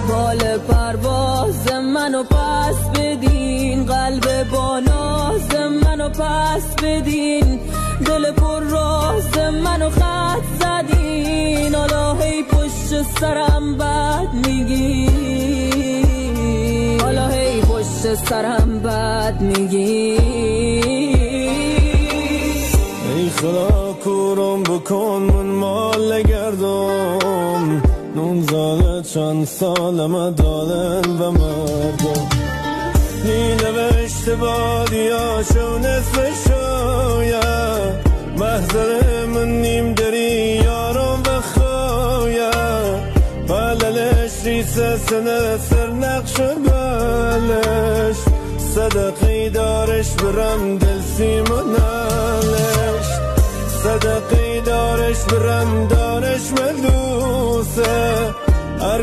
بال پرواز منو پس بدین، قلب با ناز منو پس بدین، دل پر راز منو خط زدین. حالا هی پشت سرم بد میگین، حالا هی پشت سرم بد میگین. ای خدا کورم بکن من مال گردم، 19 چند سالم دادن و مردم. نی نوشته بادیاشو نصف شاید، محضر من نیم دری یارم و خواید. بللش ریسه سنه سر نقش بلش، صدقی دارش برم دل سیمونالش، صدقی دارش برم دارش ملوسه هر